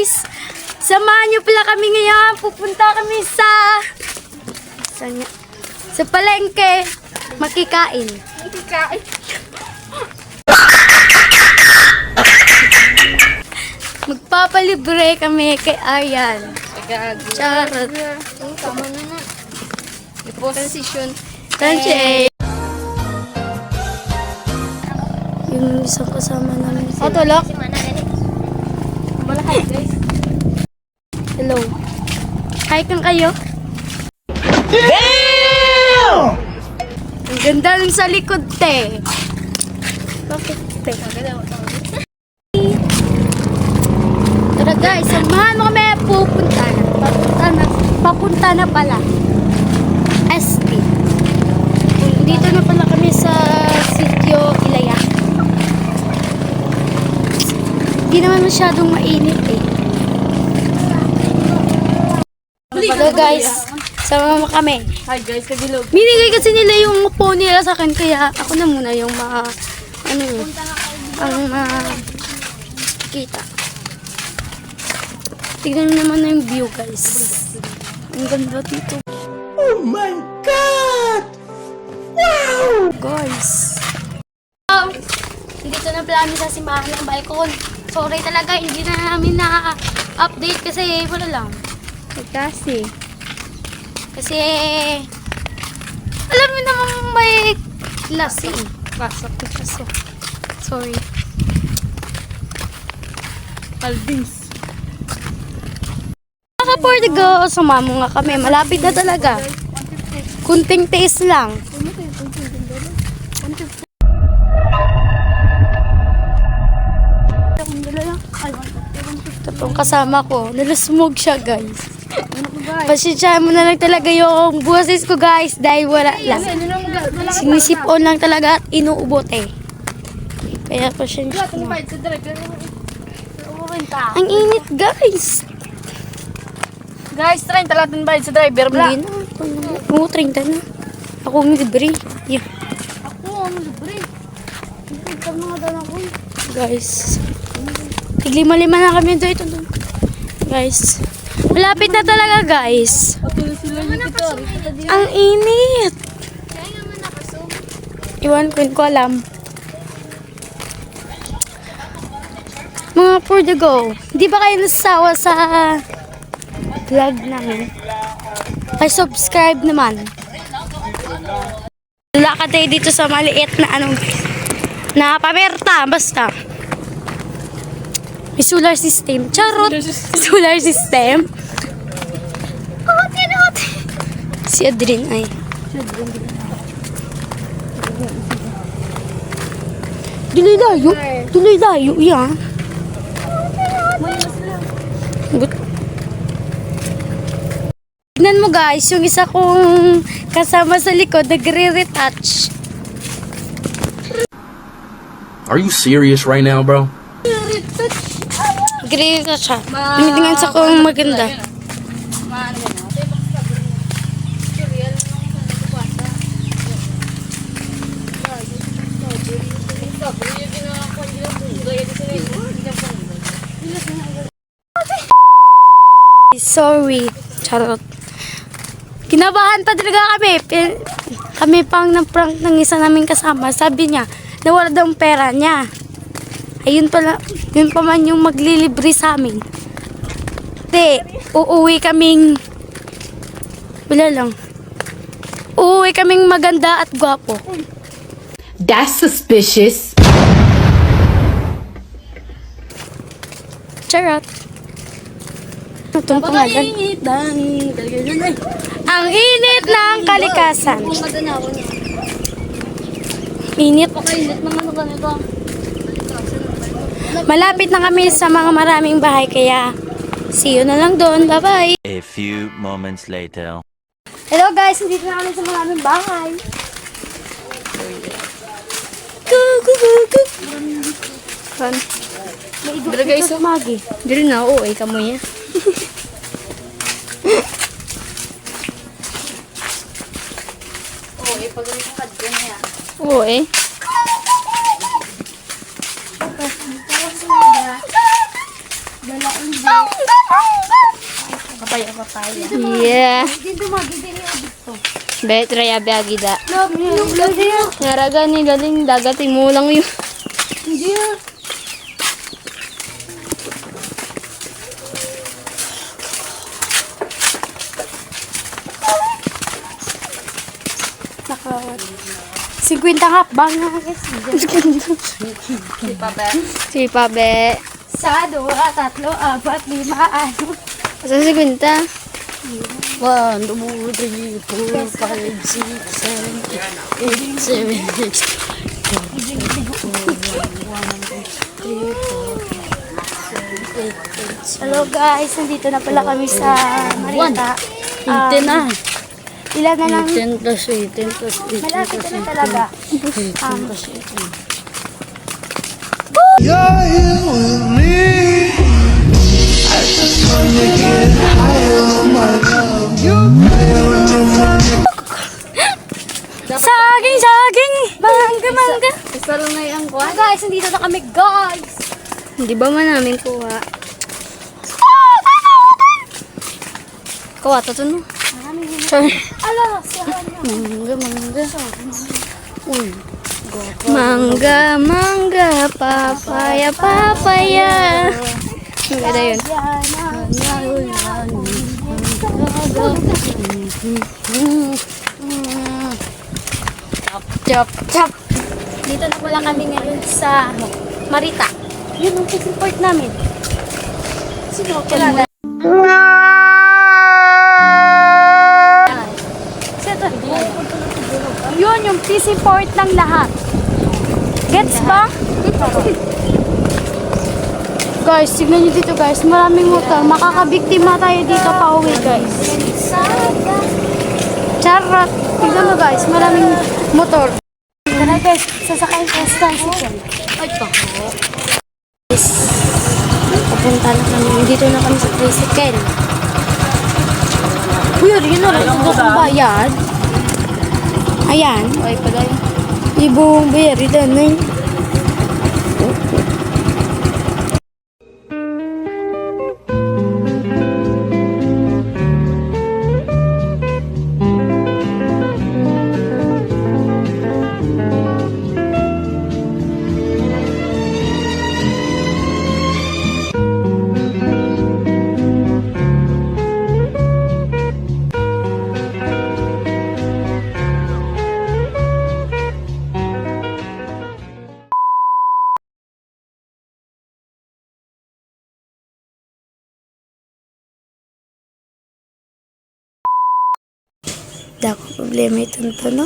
guys! Samahan niyo pala kami ngayon. Pupunta kami sa palengke. Makikain. Magpapalibre kami kay Ayan. Charot. Tama na na. Transition. Tanche. Yung isang kasama namin. Tulok. Hello. Hi kang kayo. Ang ganda rin sa likod, te. Bakit, te? Tara guys, samahan mo kami. Papunta na pala. ST. Dito na pala kami sa Sitio Ilaya. Hindi naman masyadong mainit eh. Hello guys, sama mo kami. Hi guys, kabilog. Binigay kasi nila yung phone nila sa akin, kaya ako na muna yung kita. Tignan nyo naman na yung view guys. Ang ganda dito. Oh my God! Wow! Guys. Dito na pala kami sa simbahan ng balkon. Sorry talaga, hindi na namin na-update kasi wala lang. Kasi alam mo naman may klase eh. Pasok na kaso. Sorry. Palbins. Portugal, sumamo nga kami. Malapit na talaga. Kunting taste lang. Tapos kasama ko, nalasmog siya guys. Pasensyahan mo na lang talaga yung buwasis ko guys dahil wala lang. Sinisip-on lang talaga at inuubot eh. Kaya pasensya mo. Ang init guys. Guys, 30 lahat bayad sa driver. Hindi na. Oo, 30 na. Ako ang libre. Yeah. Ako, ang libre. Ito mga dala ko. Guys. Tiglima-lima na kami doon. Guys. Malapit na talaga guys. Ang init. Iwan ko, hindi ko alam. Mga Portugal, di ba kayo nasasawa sa vlog namin? Ay, subscribe naman. Lakad tayo dito sa maliit na na pamerta, basta. May solar system. Charot! Solar system. Ote. Si Adrin ay. Tuloy dayo. Yan. Tignan mo guys, yung isa kong kasama sa likod, nagre-retouch. Are you serious right now, bro? Nagre-retouch siya. Tinitingnan sa kong maganda. Sorry. Charot. Kinabahan pa talaga kami. Kami pang na-prank ng isa naming kasama. Sabi niya, nawala daw ang pera niya. Ayun pala, yun pa man yung maglilibre sa amin. Hindi, uuwi kaming, wala lang. Uuwi kaming maganda at gwapo. That's suspicious. Charot. Tuntungtungan. Ang init ng kalikasan. Init. Malapit na kami sa mga maraming bahay, kaya see you na lang doon. Bye-bye. A few moments later. Hello guys, dito na kami sa maraming bahay. Fun. Pero guys, Magi. dili na ako eh, kamoy niya. Oo eh. Dala Yeah. Dito magiging dito. Betra ya agida. Love you. Ngaraga ni galing dagating mo lang yun. Hindi ah. Naka 50 hakbang na guys. Si Pabe. Sa 2, 3, 4, 5, 6. Asa si Quinta? 1, 2, 3, 4, 5, 6, 7, 8, 7, 8. Hello guys, nandito na pala kami sa Marita. 18 na. Ilan na lang, 18 plus 18 plus 18 malapit plus na talaga. 18 plus 18. Saging! Mangga! Isa lang na yung kuha. Guys, nandito na kami guys! Hindi ba man namin kuha? Kuha to no? Ala, sahan nyo. Mangga, papaya, papaya. Maganda yun. Chop! Dito na pala kami ngayon sa Marita. Yun ang fishing port namin. Sino? Kilala? Yun yung fishing port ng lahat. Gets ba? Guys, tignan nyo dito guys. Maraming motor. Makakabiktima tayo dito pa uwi guys. Charot! Tignan mo guys. Maraming motor. Tara guys, sasakay sa tricycle. Ay, guys, papunta na kami. Dito na kami sa tricycle. Uy, yun na lang. Ito kong bayad. Ayan. Ay, pala yun. Ibong bayari doon eh. Dako problema itong no?